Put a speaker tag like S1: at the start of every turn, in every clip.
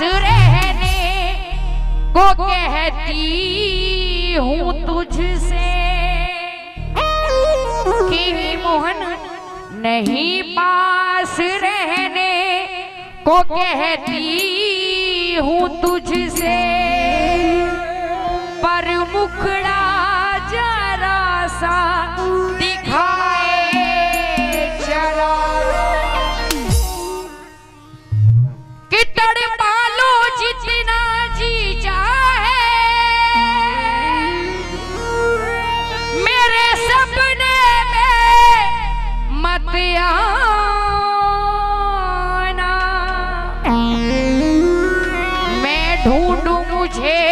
S1: रहने को कहती हूँ तुझसे कि मोहन नहीं पास रहने को कहती हूँ तुझसे, पर मुखड़ा जरा सा दिखाए जरा कि तड़पा लो जितना जी चाहे मेरे सपने में मत आना। मैं ढूंढूं मुझे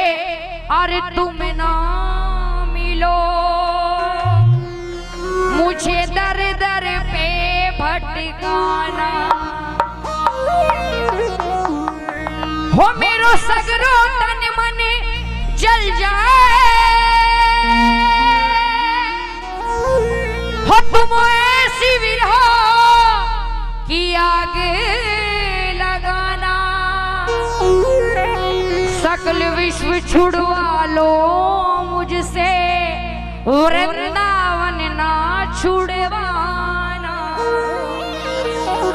S1: और तुम ना मिलो, मुझे दर दर पे भटकाना। हो मेरो सगरो तन मन जल जाए, हो तुम ऐसी विरह की आग लगाना। सकल विश्व छुड़वा लो मुझसे, वृंदावन ना छुड़वाना।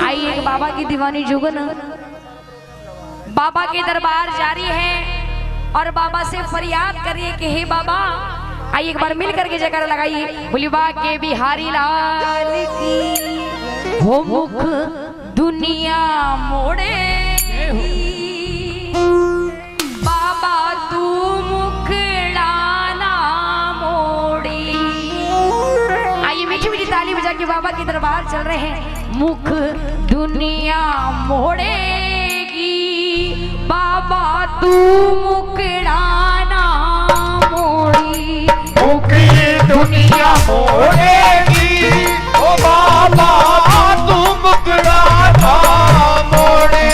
S1: आइए बाबा की दीवानी जुगन बाबा के दरबार जारी है और बाबा से फरियाद करिए कि हे बाबा। आइए एक बार मिल करके जयकारा लगाइए, भोलेबा के बिहारी लाल की। हो मुख दुनिया मोड़े बाबा तू मुखड़ा मोड़ी। आइए मीठी मीठी ताली बजा के बाबा के दरबार चल रहे हैं। मुख दुनिया मोड़ेगी बाबा तू मुखड़ा मोड़ी।
S2: मुख दुनिया मोड़ेगी ओ बाबा तू मुखड़ा मोड़े।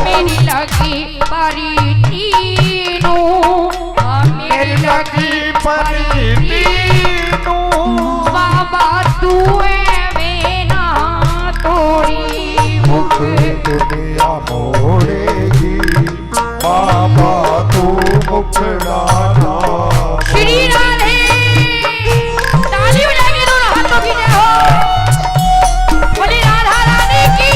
S1: मेरी लगी परी तीनू,
S2: मेरी लगी परी तीनू
S1: बाबा तू ना तोड़ी।
S2: मुख दुनिया मोड़ेगी बाबा तू मुखड़ा
S1: श्री राधे। ताली बजाएंगे दोनों हाथों की जय हो, बोली राधा रानी की।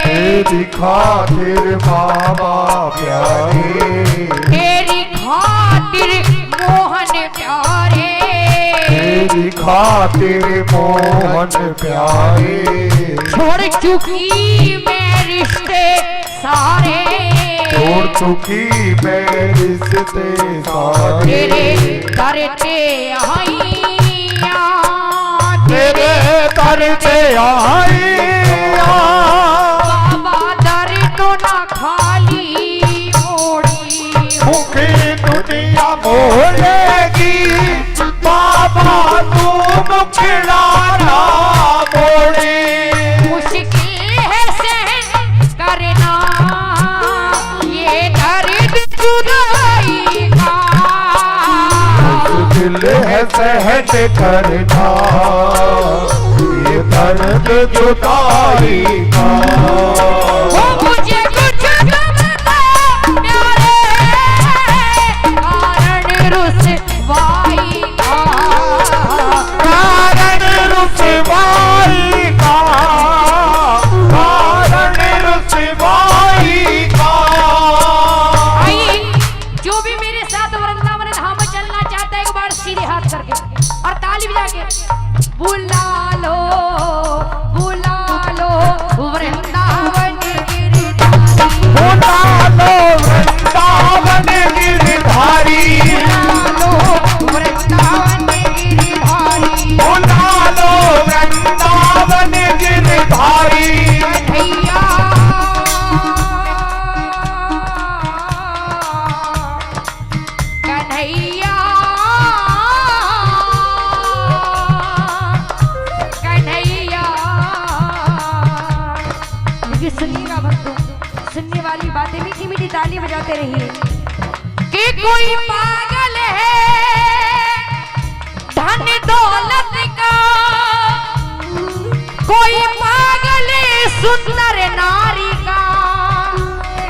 S2: तेरी खातिर बाबा प्यारे,
S1: तेरी खातिर मोहन प्यारे,
S2: तेरी खातिर मोहन प्यारे।
S1: छोड़ चुकी मैं रिश्ते सारे,
S2: छोड़ चुकी मैं रिश्ते सारे।
S1: तेरे करते आई,
S2: तेरे करते आई दुनिया मोड़ेगी बाबा तू मुखड़ा मोड़े।
S1: मुश्किल है सहन करना ये दर्द जुदाई का,
S2: मुश्किल है सहन करना ये दर्द जुदाई का।
S1: मुझे कुछ रुसवाई का,
S2: कारण रुसवाई का, कारण रुसवाई का।
S1: आइए जो भी मेरे साथ वृंदावन धाम चलना चाहता है एक बार सीधे हाथ करके और ताली बजा के बुला लो वृंदावन गिरधारी,
S2: बुला लो वृंदावन गिरधारी,
S1: वृंदावन गिरधारी,
S2: बुला लो वृंदावन
S1: कन्हैया कन्हैया। देखिए सुनिएगा भक्तों, सुनने वाली बातें मीठी मीठी ताली बजाते रहिए कि कोई पागल है धन दौलत का, कोई पागल है सुंदर नारी का,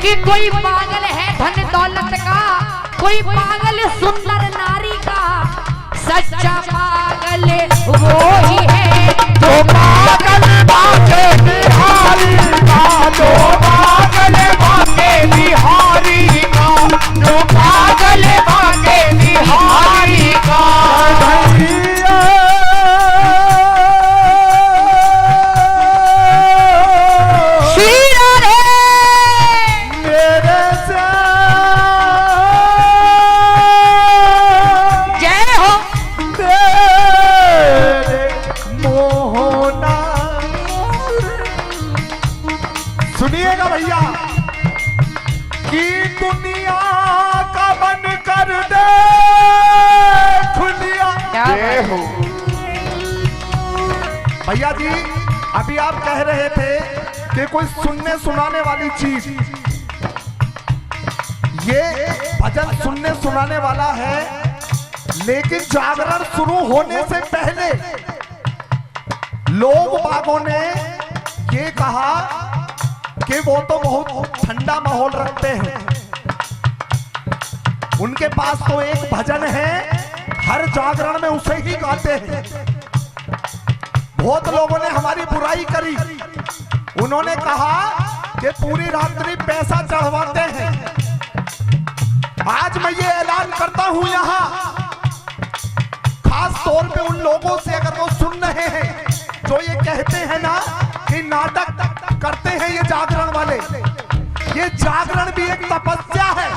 S1: कि कोई पागल है धन दौलत का, कोई पागल सुंदर नारी का, सच्चा पागल वो ही है
S2: जो पागल भागे बिहारी का, जो पागल भागे बिहारी का, जो पागल भागे बिहारी का। सुनिएगा भैया कि दुनिया का बन कर दे खुलिया। हो भैया जी, अभी आप कह रहे थे कि कोई सुनने सुनाने वाली चीज, ये भजन सुनने सुनाने वाला है, लेकिन जागरण शुरू होने से पहले लोग बागों ने ये कहा कि वो तो बहुत ठंडा माहौल रखते हैं, उनके पास तो एक भजन है, हर जागरण में उसे ही गाते हैं। बहुत लोगों ने हमारी बुराई करी, उन्होंने कहा कि पूरी रात्रि पैसा चढ़वाते हैं। आज मैं ये ऐलान करता हूं यहां, खास तौर पे उन लोगों से, अगर वो सुन रहे हैं जो ये कहते हैं ना कि नाटक करते हैं ये जागरण वाले, ये जागरण भी एक तपस्या है।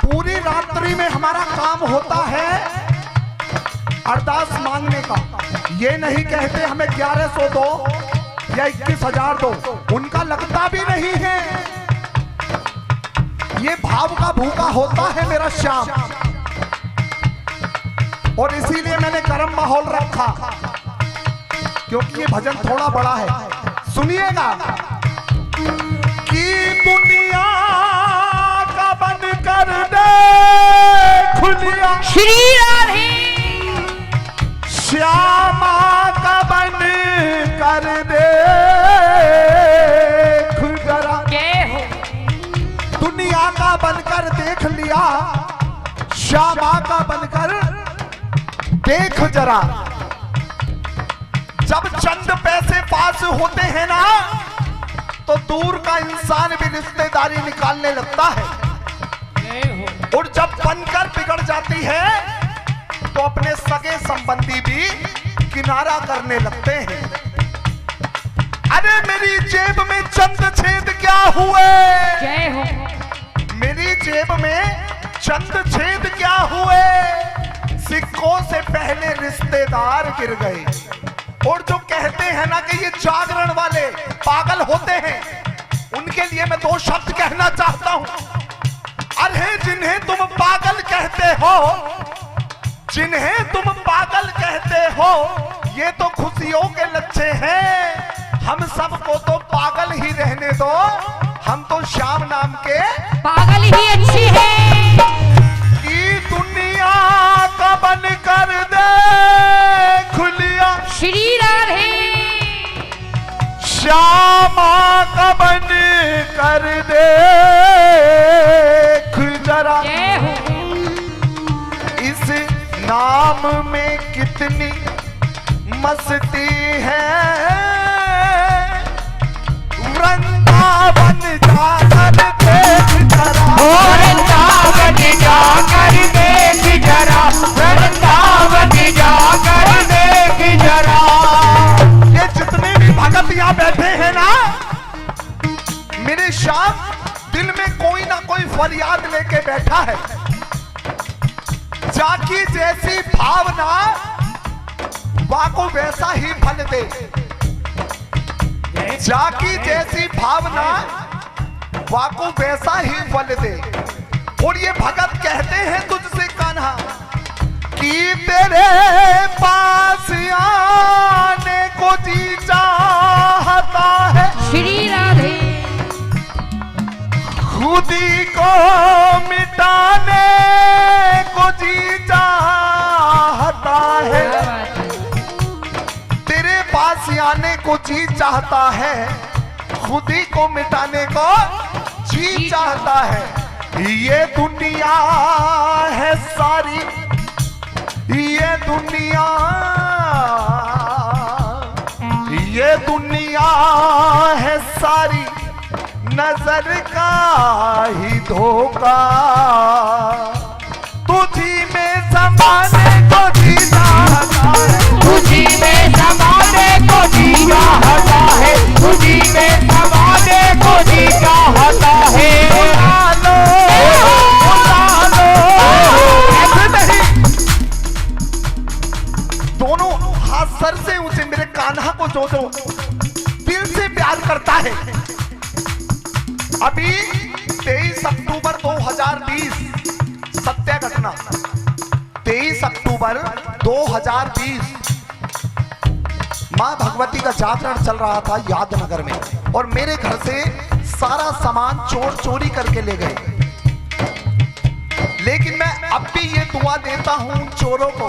S2: पूरी रात्रि में हमारा काम होता है अरदास मांगने का। ये नहीं कहते हमें 1100 दो या 21,000 दो, उनका लगता भी नहीं है। ये भाव का भूखा होता है मेरा श्याम, और इसीलिए मैंने गर्म माहौल रखा, क्योंकि ये भजन थोड़ा बड़ा है। सुनिएगा कि दुनिया का बन कर दे खुलिया,
S1: श्री राधे
S2: श्यामा का बन कर दे खुजरा। दुनिया का बनकर देख लिया, श्यामा का बनकर देख जरा। जब चंद पैसे पास होते हैं ना, तो दूर का इंसान भी रिश्तेदारी निकालने लगता है, और जब बनकर बिगड़ जाती है तो अपने सगे संबंधी भी किनारा करने लगते हैं। अरे मेरी जेब में चंद छेद क्या हुए,
S1: जय हो,
S2: मेरी जेब में चंद छेद क्या हुए, सिक्कों से पहले रिश्तेदार गिर गए। और जो कहते हैं ना कि ये जागरण वाले पागल होते हैं, उनके लिए मैं दो शब्द कहना चाहता हूं। अरे जिन्हें तुम पागल कहते हो, जिन्हें तुम पागल कहते हो, ये तो खुशियों के लच्छे हैं। हम सबको तो पागल ही रहने दो, हम तो श्याम नाम के
S1: पागल ही अच्छी है।
S2: कि दुनिया का बन कर दे खुलिया,
S1: श्री राधे
S2: श्यामा का बन कर दे खुजरा।
S1: जय हो,
S2: इस नाम में कितनी मस्ती है, वृंदावन जाकर देख जरा, वृंदावन जाकर देख जरा, वृंदावन जाकर देख जरा। ये जितने भी भगत यहाँ बैठे हैं ना, मेरे श्याम दिल में कोई ना कोई फरियाद लेके बैठा है। जाकी जैसी भावना वाको वैसा ही फल दे, जाकी जैसी भावना वाको वैसा ही फल दे। और ये भगत कहते हैं तुझ कि तेरे पास आने को जी चाहता है,
S1: श्री राधे
S2: खुदी को मिटाने को जी चाहता है। तेरे पास आने को जी चाहता है, खुदी को मिटाने को जी चाहता है। ये दुनिया है सारी, ये दुनिया है सारी नजर का ही धोखा। तुझी में समाने को जी चाहता है,
S3: तुझी में समाने को जी चाहता है, तुझी में समाने को जी चाहता है।
S2: बुला लो, बुला लो। ऐसे नहीं, दोनों हाथ सर से ऊंचे मेरे कान्हा को जो दिल से प्यार करता है। अभी 23 अक्टूबर 2020 सत्य घटना, 23 अक्टूबर 2020 मां भगवती का जागरण चल रहा था यादनगर में, और मेरे घर से सारा सामान चोर चोरी करके ले गए। लेकिन मैं अब भी ये दुआ देता हूं चोरों को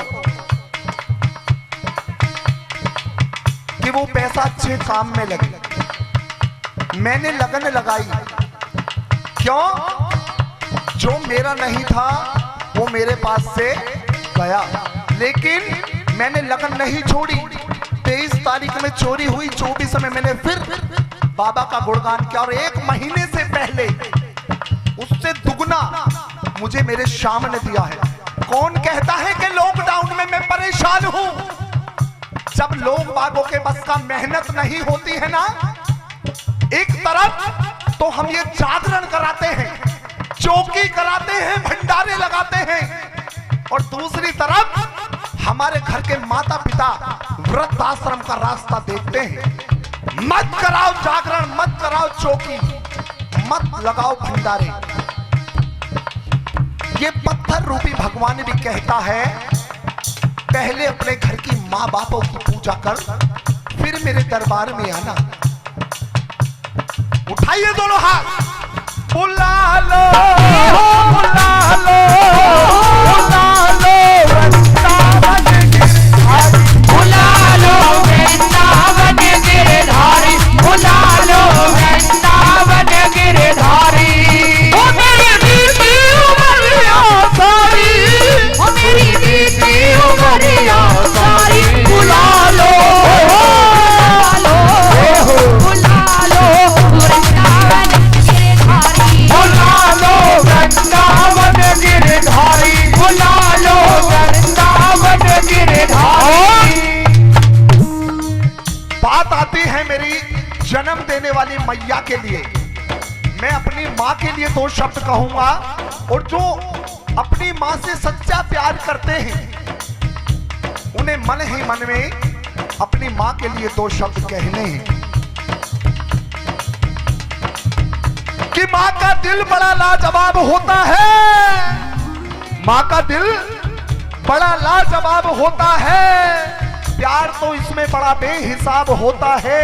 S2: कि वो पैसा अच्छे काम में लगे। मैंने लगन लगाई, क्यों? जो मेरा नहीं था वो मेरे पास से गया, लेकिन मैंने लगन नहीं छोड़ी। 23 तारीख में चोरी हुई, 24 में मैंने फिर बाबा का गुणगान किया, और 1 महीने से पहले उससे दुगना मुझे मेरे श्याम ने दिया है। कौन कहता है कि लॉकडाउन में मैं परेशान हूं? जब लोग बागों के बस का मेहनत नहीं होती है ना, एक तरफ तो हम ये जागरण कराते हैं, चौकी कराते हैं, भंडारे लगाते हैं, और दूसरी तरफ हमारे घर के माता पिता वृद्धाश्रम का रास्ता देखते हैं। मत कराओ जागरण, मत कराओ चौकी, मत लगाओ भंडारे। ये पत्थर रूपी भगवान भी कहता है, पहले अपने घर की माँ बापों की पूजा कर, फिर मेरे दरबार में आना। उठाइए दोनों हाथ, बुला लो, बुला लो, बुला लो वृंदावन गिरधारी,
S3: बुला लो वृंदावन गिरधारी, बुला लो वृंदावन गिरधारी। ओ मेरी बीती उमरिया सारी, ओ मेरी बीती उमरिया सारी, बुला लो, बुला लो वृंदावन गिरधारी, बुला लो वृंदावन गिरधारी, बुला लो वृंदावन गिरधारी।
S2: बात आती है मेरी जन्म देने वाली मैया के लिए। मैं अपनी माँ के लिए 2 शब्द कहूंगा, और जो अपनी माँ से सच्चा प्यार करते हैं उन्हें मन ही मन में अपनी माँ के लिए 2 शब्द कहने हैं कि माँ का दिल बड़ा लाजवाब होता है, माँ का दिल बड़ा लाजवाब होता है, प्यार तो इसमें बड़ा बेहिसाब होता है।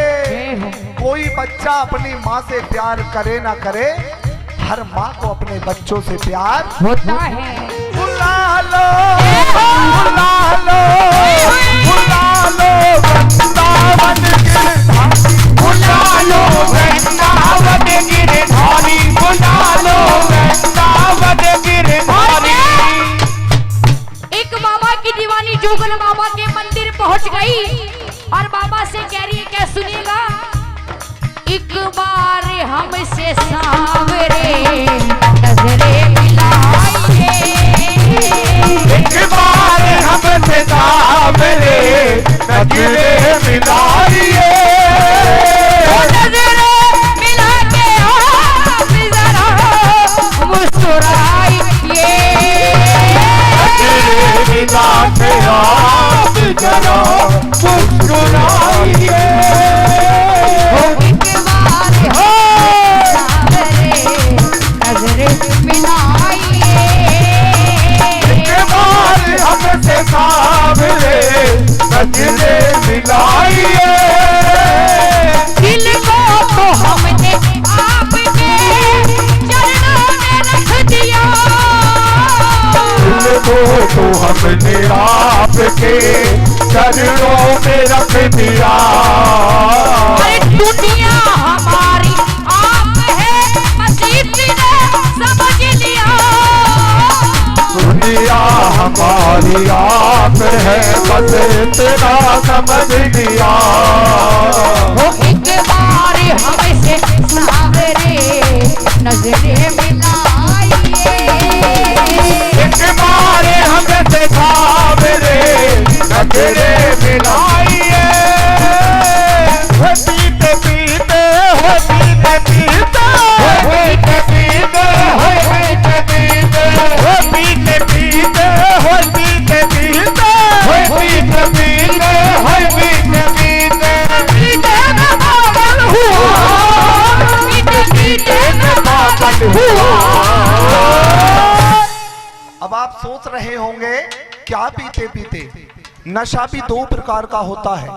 S2: कोई बच्चा अपनी माँ से प्यार करे ना करे, हर माँ को अपने बच्चों से प्यार
S1: होता है।
S2: बुला लो, बुला लो, बुला लो वृंदावन गिरधारी,
S3: बुला लो वृंदावन गिरधारी, बुला लो वृंदावन गिरधारी।
S1: एक बाबा की दीवानी जोगन बाबा के मंदिर पहुंच गई, और बाबा से कह रही है, क्या सुनिएगा? एक बार हमसे सांवरे नजरे मिलाइए,
S3: एक बार हमसे सांवरे नजरे मिलाइए,
S1: नजरे मिला के आप जरा मुस्कुराइए,
S3: नजरे मिला के आप जरा मुस्कुराइए।
S1: नजरे मिलाइए,
S3: एक बार हमसे तो हमने आपके चरणों में रख दिया।
S1: अरे दुनिया हमारी आप है, मसीह ने समझ लिया।
S3: दुनिया हमारी आप है, बस इतना समझ लिया।
S1: वो एक बार हमसे सावरे नजरे मिलाइए,
S3: एक बार हमसे सावरे नजरे मिलाइए। पीते पीते हो पीते पीते हो पीते पीते हो पीते पीते हो पीते पीते हो पीते पीते हो पीते पीते हो पीते पीते पीते में पागल हुआ, पीते पीते में पागल हुआ।
S2: अब आप सोच रहे होंगे क्या पीते पीते? नशा भी दो प्रकार का होता है।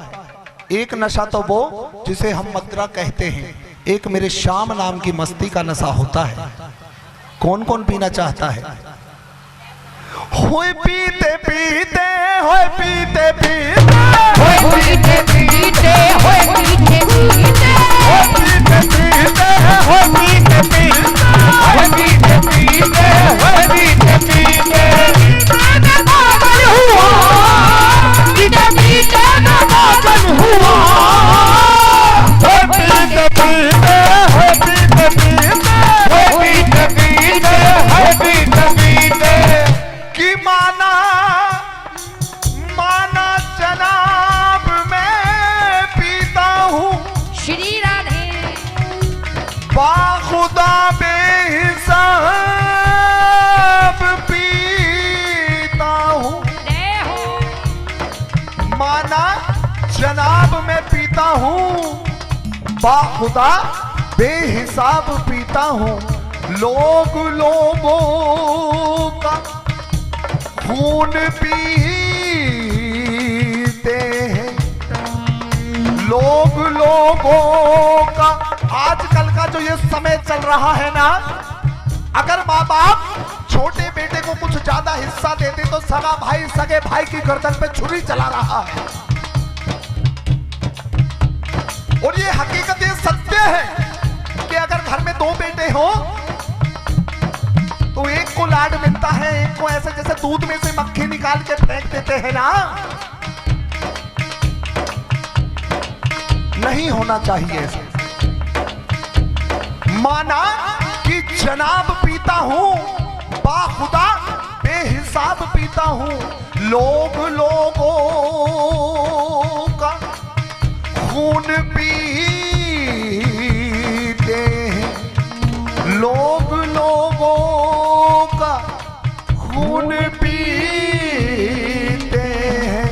S2: एक नशा तो वो जिसे हम मदिरा कहते हैं, एक मेरे श्याम नाम की मस्ती का नशा होता है। कौन कौन पीना चाहता है? होए पीते पीते, होए पीते पीते,
S1: होए पीते पीते, होए पीते पीते,
S3: हो पीते पीते हो पीते पीते हो पीते पीते हो पीते पीते में पागल हुआ, पीते पीते में पागल हुआ। हो पीते पीते हो पीते पीते हो पीते पीते हो पीते पीते
S2: कि माना माना जनाब मैं पीता हूँ,
S1: श्री राधे
S2: बाखुदा बेहिसाब पीता हूँ।
S1: जय हो।
S2: माना जनाब मैं पीता हूँ, बाखुदा बेहिसाब पीता हूँ। लोग लोगों का खून पीते हैं, लोग लोगों का। आजकल का जो ये समय चल रहा है ना, अगर माँ बाप छोटे बेटे को कुछ ज्यादा हिस्सा देते तो सगा भाई सगे भाई की गर्दन पे छुरी चला रहा है। और ये हकीकत, ये सत्य है कि अगर घर में दो बेटे हो तो एक को लाड मिलता है, एक को ऐसे जैसे दूध में से मक्खी निकाल के फेंक देते हैं ना। नहीं होना चाहिए ऐसे। माना कि जनाब पीता हूं, बाखुदा बेहिसाब पीता हूं। लोग लोगों का खून पीते हैं, लोग लोगों का खून पीते हैं।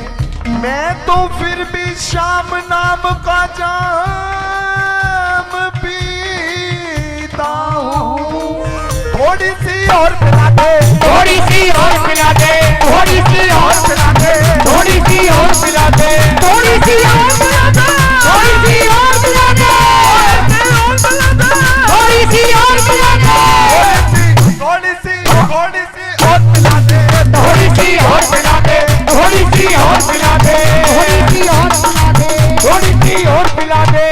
S2: मैं तो फिर भी श्याम नाम का जाम पीता हूँ। थोड़ी सी और पिला दे,
S3: थोड़ी सी और पिला दे,
S2: थोड़ी सी और पिला दे,
S3: थोड़ी सी और पिला दे,
S1: थोड़ी सी और पिला दे,
S3: थोड़ी सी और पिला दे, थोड़ी सी और पिला दे,
S2: थोड़ी सी और पिला दे,
S3: थोड़ी सी और पिला दे, थोड़ी सी और पिला दे,
S1: थोड़ी सी और पिला दे।
S3: थोड़ी सी और पिला दे।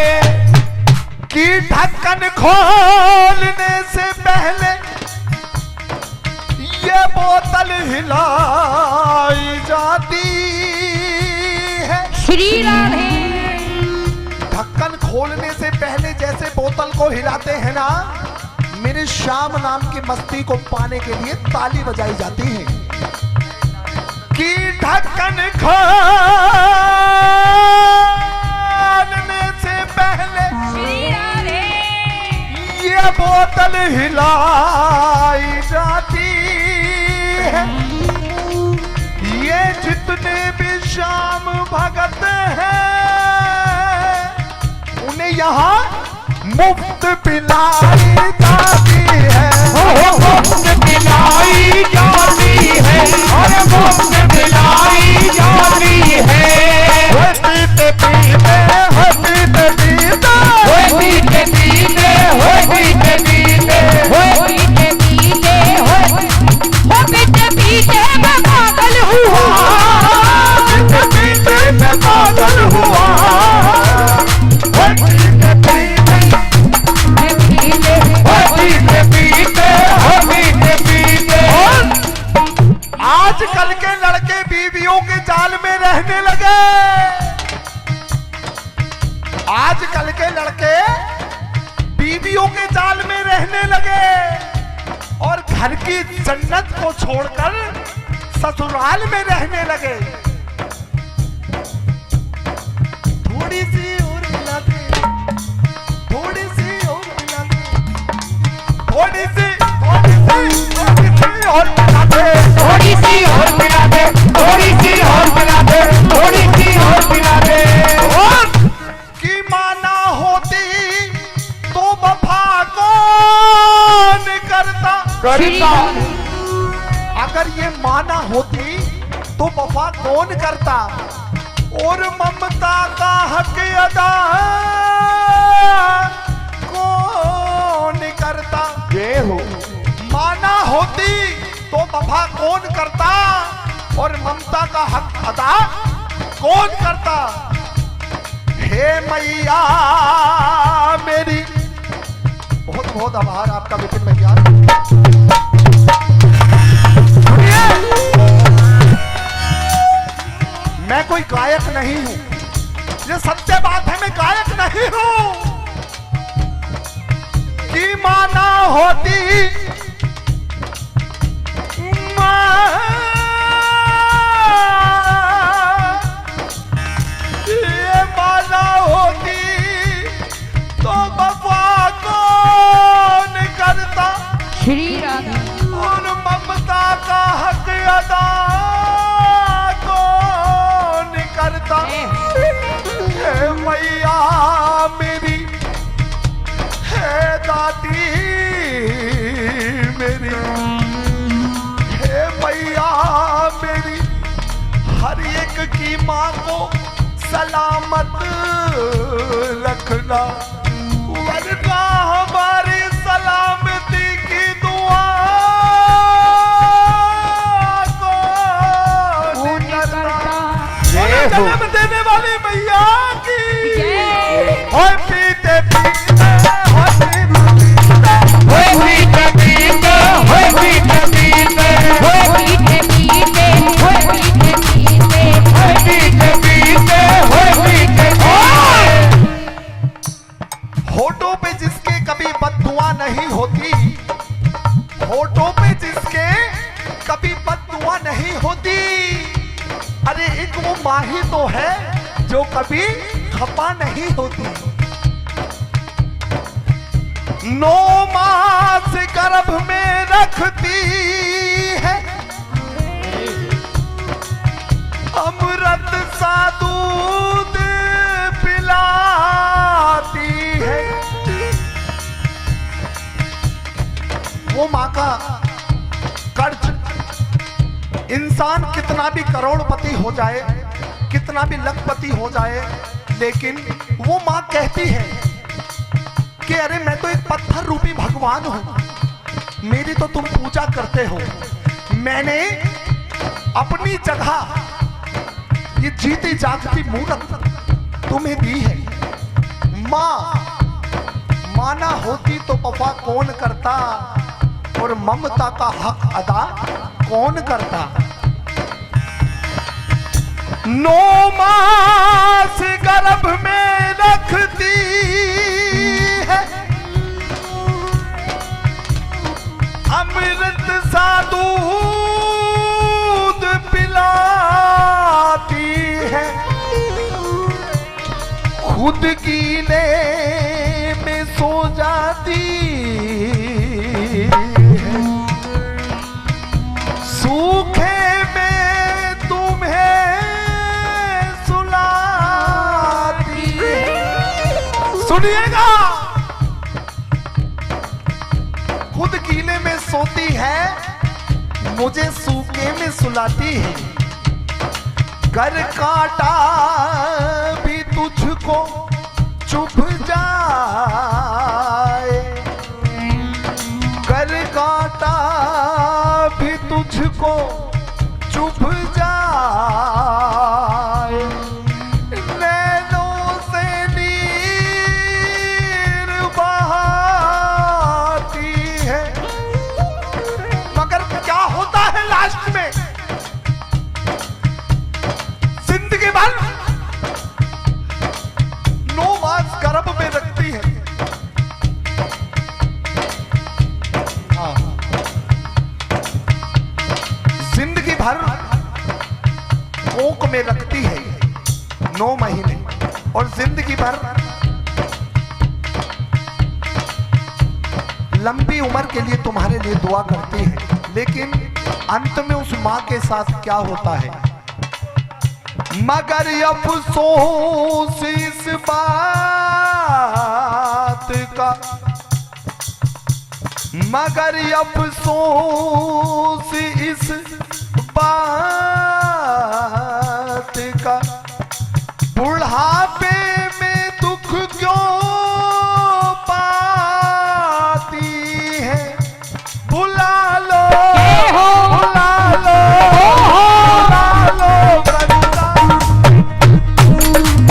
S2: कि ढक्कन खोलने से पहले ये बोतल हिलाई जाती है।
S1: श्री राधे
S2: ढक्कन खोलने से पहले जैसे बोतल को हिलाते हैं ना, मेरे श्याम नाम की मस्ती को पाने के लिए ताली बजाई जाती है। कि ढक्कन खोलने से पहले
S1: श्री राधे
S2: ये बोतल हिलाई जाती है। ये जितने भी श्याम भगत हैं उन्हें यहाँ मुफ्त पिलाई जाती है।
S3: मुफ्त पिलाई जाती है, और मुफ्त पिलाई जाती है।
S2: वो पीते पीते, वो पीते पीते,
S3: वो पीते पीते, वो पीते पीते,
S1: पीते पीते हो पीते पीते मैं पागल
S2: आजकल के लड़के बीवियों के जाल में रहने लगे। आजकल के लड़के बीवियों के जाल में रहने लगे और घर की जन्नत को छोड़कर ससुराल में रहने लगे। थोड़ी सी और मिला दे, थोड़ी सी और मिला दे, थोड़ी सी और मिला दे,
S3: थोड़ी सी और मिला दे, थोड़ी सी और मिला दे, थोड़ी सी और मिला दे।
S2: और की माना होती तो वफा कौन करता। अगर ये माना होती तो वफा कौन करता। और ममता का हक अदा कौन करता।
S3: ये हो
S2: माना होती तो वफा कौन करता और ममता का हक अदा कौन करता। हे मैया मेरी, बहुत बहुत आभार आपका विपिन भैया। सुनिए, मैं कोई गायक नहीं हूं, ये सत्य बात है, मैं गायक नहीं हूं। कि माना होती ये माना होती तो वफा कौन करता।
S1: श्री राधा
S2: और ममता का हक अदा कौन करता। हे मैया मेरी, हे दादी मेरी, हे मैया मेरी, हर एक की माँ को सलामत रखना, वरना हमारी सलामती की दुआ कौन करता। जन्म देने वाली मैया की ओए पीते पीते ओए पीते पीते
S3: होए पीते पीते, होए पीते पीते, होए पीते पीते, होए पीते पीते, होए पीते पीते।
S2: होठों पे जिसके कभी बददुआ नहीं होती, होठों पे जिसके कभी बददुआ नहीं होती। अरे एक वो माँ ही तो है जो कभी खपा नहीं होती। 9 मास गर्भ में रखती है, अमृत सा दूध पिलाती है। वो माँ का कर्ज, इंसान कितना भी करोड़पति हो जाए, कितना भी लखपति हो जाए, लेकिन वो माँ कहती है कि अरे मैं तो एक पत्थर रूपी भगवान हूं, मेरी तो तुम पूजा करते हो। मैंने अपनी जगह ये जीती जागती मूर्त तुम्हें दी है। माँ माना होती तो वफा कौन करता और ममता का हक अदा कौन करता। 9 मास गर्भ में रखती है, अमृत सा दूध पिलाती है, खुद गीले में सो जाती है, सूखे में तुम्हें सुलाती है। सुनिएगा, खुद गीले में सोती है, मुझे सूखे में सुलाती है। घर काटा भी तुझको चुभ जाए, घर काटा भी तुझको चुभ जाए, नैनों से नीर बहाती है। मगर क्या होता है लास्ट में, भर कोख में रखती है 9 महीने, और जिंदगी भर लंबी उम्र के लिए तुम्हारे लिए दुआ करती है। लेकिन अंत में उस माँ के साथ क्या होता है? मगर अफसोस इस बात का, मगर अफसोस इस बात का, बुढ़ापे में दुख क्यों पाती है? बुला लो, बुला लो, बुला लो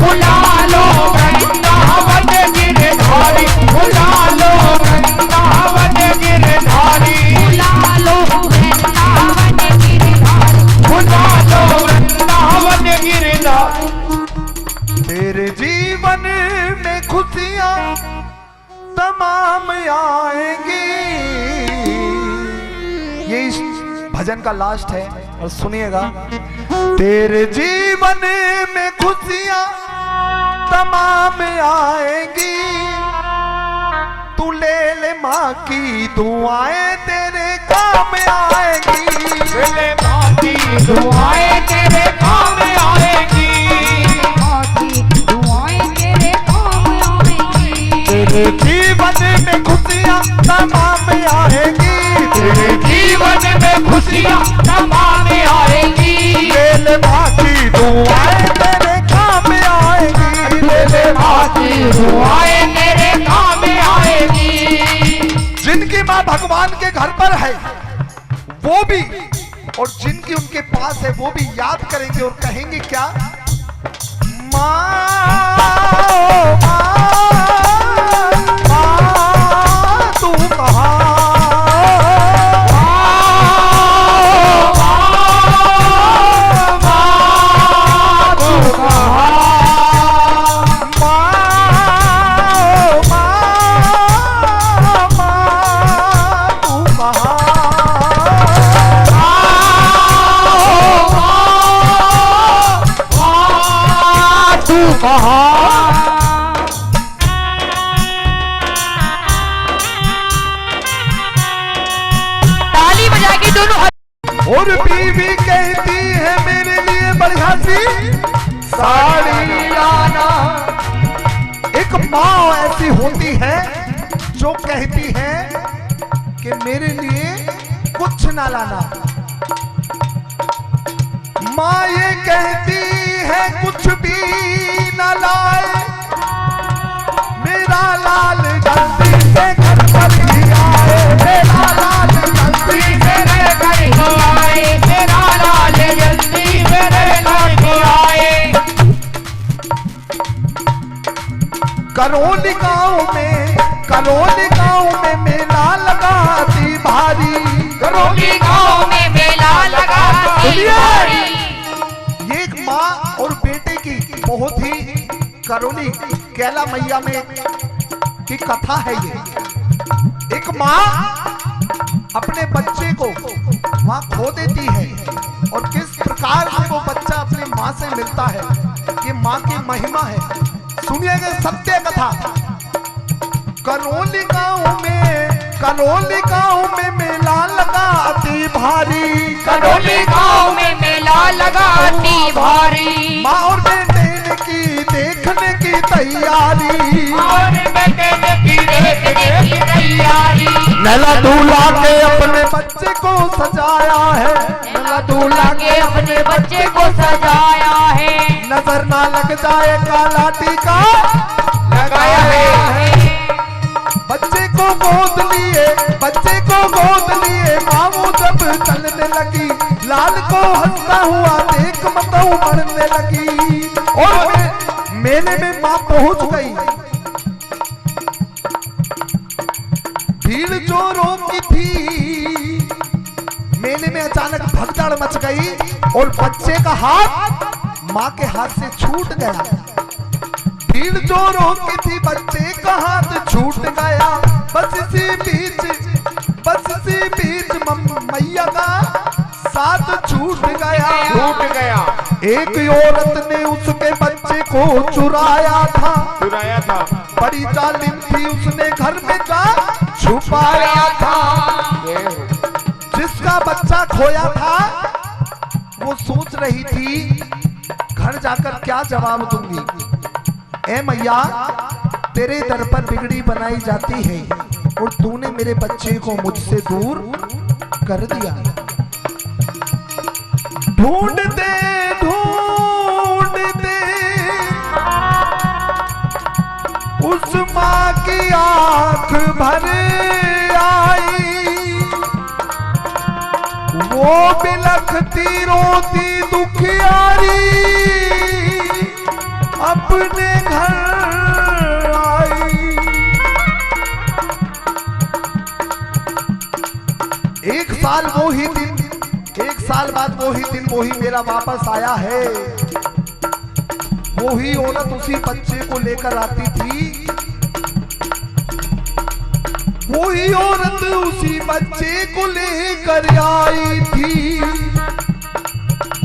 S3: बुला लो वृंदावन गिरधारी, बुला लो वृंदावन गिरधारी,
S1: बुला लो वृंदावन गिरधारी,
S3: बुला लो वृंदावन गिरधारी।
S2: तेरे जीवन में खुशियां तमाम आएंगी। ये इस भजन का लास्ट है और सुनिएगा। तेरे जीवन में खुशियां तमाम आएंगी, तू ले ले माँ की दुआएं तेरे काम आएंगी।
S3: ले माँ की दुआएं तेरे काम आएगी,
S1: दुआएं तेरे काम आएंगी।
S2: तेरे जीवन में खुशियां तमाम आएंगी,
S3: तेरे जीवन में खुशियाँ तमाम आएगी।
S2: ले ले माँ की दुआएं तेरे काम आएंगी। ले ले माँ की
S3: दुआएं तेरे काम आएगी।
S2: जिनकी माँ भगवान के घर पर है वो भी, और जिनकी उनके पास है वो भी याद करेंगे और कहेंगे क्या? माँ, माँ, माँ, तू कहाँ?
S1: ताली बजा के दोनों
S2: और बीवी कहती है मेरे लिए बढ़िया सी साड़ी लाना। एक माँ ऐसी होती है जो कहती है कि मेरे लिए कुछ ना लाना। माँ ये कहती है कुछ भी ना लाए, मेरा लाल जल्दी से घर पर ही आए। मेरा लाल जल्दी से
S3: मेरे घर ही आए, मेरा लाल जल्दी मेरे घर ही आए।
S2: करौली गाँव में मेला लगाती भारी।
S3: करौली गाँव में मेला लगाती भारी।
S2: ये एक माँ और बेटे की बहुत ही करौली कैला मैया में की कथा है। ये एक माँ अपने बच्चे को माँ खो देती है और किस प्रकार से वो बच्चा अपनी माँ से मिलता है, ये माँ की महिमा है। सुनिएगा सत्य कथा। करौली गाँव में मेला लगाती भारी।
S3: करौली गाँव में मेला लगाती भारी।
S2: माँ और बेटे ने की देखने की तैयारी।
S3: और बेटे ने की देखने की तैयारी।
S2: नैला दूल्हा के अपने बच्चे को सजाया है।
S3: नैला दूल्हा के अपने बच्चे को सजाया है।
S2: नजर ना लग जाए काला टीका
S3: लगाया है।
S2: बच्चे को गोद लिए मामू जब चलने लगी, लाल को हंसता हुआ देख मतऊ बढ़ने लगी। और मेले में माँ पहुंच गई। भीड़ जोरों की थी, मेले में अचानक भगदड़ मच गई और बच्चे का हाथ माँ के हाथ से छूट गया। भीड़ जोरों की थी, बच्चे का हाथ छूट गया। बस इसी बीच मैया का साथ छूट गया।
S3: टूट गया।
S2: एक औरत ने उसके बच्चे को चुराया था।
S3: चुराया था।
S2: बड़ी जालिम थी, उसने घर में जा छुपाया था।
S3: ये हो।
S2: जिसका बच्चा खोया था वो सोच रही थी घर जाकर क्या जवाब दूंगी। ए मैया, तेरे दर पर बिगड़ी बनाई जाती है और तूने मेरे बच्चे को मुझसे दूर कर दिया। ढूंढते ढूंढते उस माँ की आंख भर आई, वो बिलखती रोती दुखियारी अपने घर आई। एक साल वो ही दिन, एक साल बाद वो ही दिन, वो ही मेरा वापस आया है। वो ही औरत उसी बच्चे को लेकर आती थी। वो ही औरत उसी बच्चे को लेकर आई थी।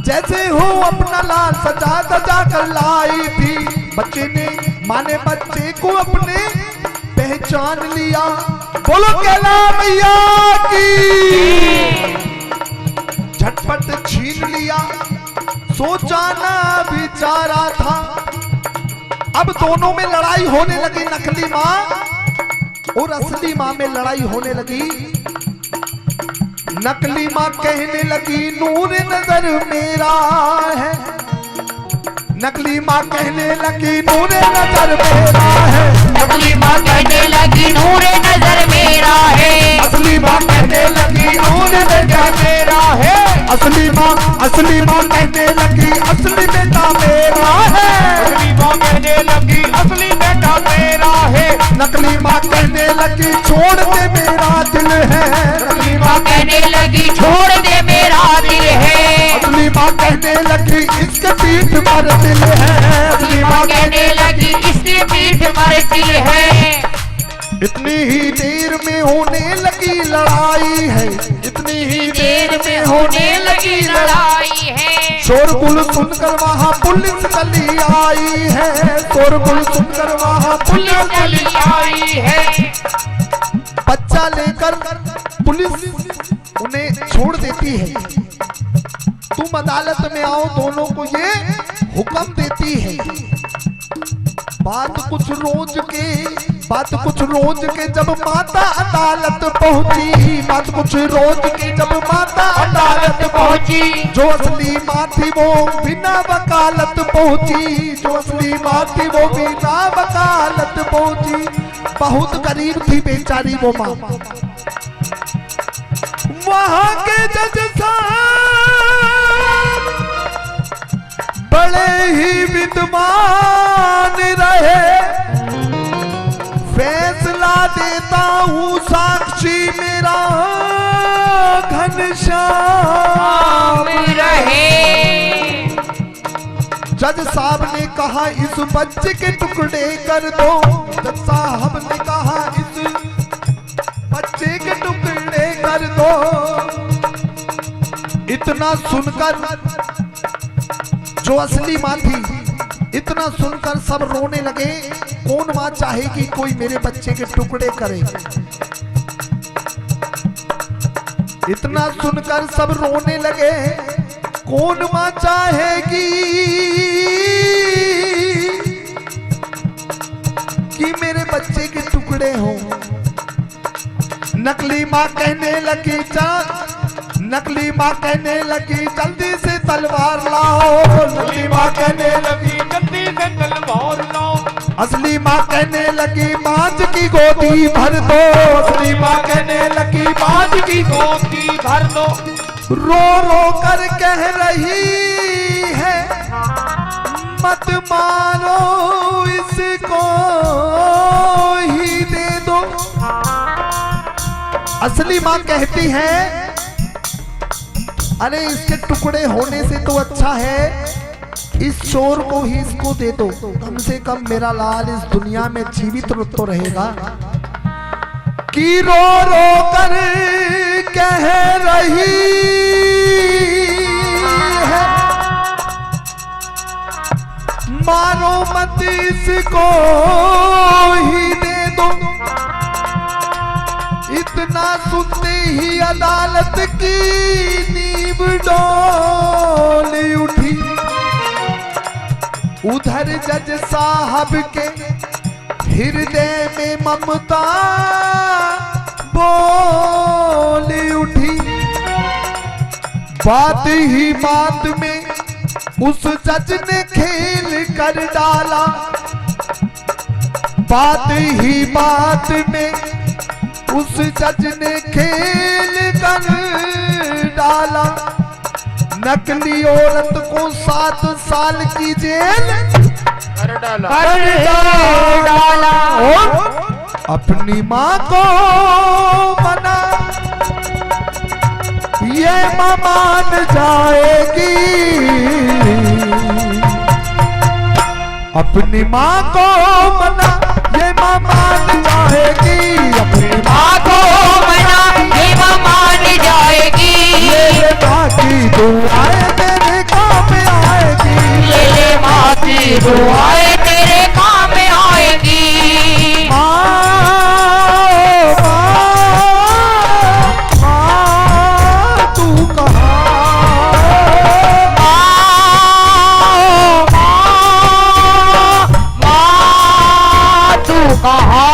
S2: जैसे हो अपना लाल सजा सजा कर लाई थी। बच्चे ने, माँ ने बच्चे को अपने पहचान लिया। बोलो कैला मैया की। झटपट छीन लिया, सोचा ना बिचारा था। अब दोनों में लड़ाई होने लगी, नकली माँ और असली माँ में लड़ाई होने लगी। नकली माँ कहने लगी नूर नजर मेरा है। नकली माँ कहने लगी नूर नजर मेरा है।
S4: नकली माँ कहने लगी नूर नजर मेरा है।
S2: असली माँ कहने लगी नूर नजर मेरा है। असली माँ कहने लगी असली बेटा मेरा है।
S3: असली माँ कहने लगी असली बेटा मेरा है।
S2: नकली माँ कहने लगी छोड़ दे मेरा दिल है।
S4: नकली माँ कहने लगी छोड़ दे मेरा दिल है।
S2: असली माँ कहने लगी इसके पीठ पर दिल है।
S4: असली माँ कहने लगी इसके पीठ पर दिल है।
S2: इतनी ही देर में होने लगी लड़ाई है। इतनी ही देर में होने लगी
S4: लड़ाई है।
S2: शोरगुल सुनकर वहाँ पुलिस चली आई है। शोरगुल सुनकर वहाँ पुलिस
S4: चली आई है।
S2: बच्चा लेकर पुलिस उन्हें छोड़ देती है। तुम अदालत में आओ, दोनों को ये हुक्म देती है। बात कुछ रोज के जब माता अदालत पहुंची। बात कुछ रोज के जब माता अदालत पहुंची। जो असली माँ थी वो बिना वकालत पहुंची। जो असली माँ थी वो बिना वकालत पहुंची। बहुत गरीब थी बेचारी वो माँ। वहां के जज साहब बड़े ही विद्वान रहे। फैसला देता हूँ साक्षी मेरा घनश्याम
S4: रहे।
S2: जज साहब ने कहा इस बच्चे के टुकड़े कर दो। जज साहब ने कहा इस बच्चे के टुकड़े कर दो। इतना सुनकर जो असली माँ थी, इतना सुनकर सब रोने लगे। कौन माँ चाहेगी कोई मेरे बच्चे के टुकड़े करे। इतना सुनकर सब रोने लगे। कौन माँ चाहेगी कि मेरे बच्चे के टुकड़े हो। नकली माँ कहने लगी नकली माँ कहने लगी जल्दी से तलवार लाओ। नकली माँ कहने लगी
S3: जल्दी से तलवार लाओ।
S2: असली माँ कहने लगी मांझ की गोदी भर दो। असली माँ कहने लगी मांझ की
S3: गोदी भर दो।
S2: रो रो कर कह रही है मत मारो इसको ही दे दो। असली माँ कहती है अरे इसके टुकड़े होने से तो अच्छा है इस चोर को ही इसको दे दो। कम से कम मेरा लाल इस दुनिया में जीवित तो रहेगा। कि रो रो कर कह रही मत इसको ही दे दो। इतना सुनते ही अदालत की नींव डोल उठी। उधर जज साहब के हृदय में ममता बोल उठी। बात ही बात में उस जज ने खेल कर डाला। बात ही बात में उस जज ने खेल कर डाला। नकली औरत को 7 साल की जेल
S3: कर डाला।
S4: कर डाला।
S2: और अपनी माँ को मना ये माँ मान जाएगी। अपनी माँ को मना ये माँ मान जाएगी। अपनी
S4: माँ को मना ये माँ मान जाएगी।
S2: ये माँ की दुआएं तेरे काम आएगी।
S4: ये माँ की दुआएं तेरे काम आएगी।
S2: तू कहाँ?
S4: तू कहाँ?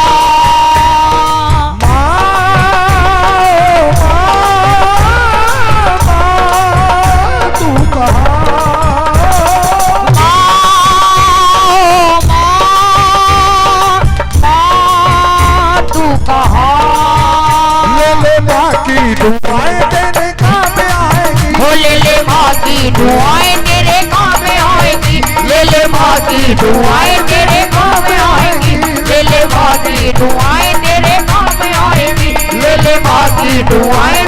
S2: दुआएं तेरे काम आएगी।
S4: ले ले माँ की दुआएं तेरे काम आएगी। ले ले माँ की दुआएं तेरे काम आएगी। ले ले माँ की दुआएं तेरे काम आएगी। ले ले माँ की दुआएं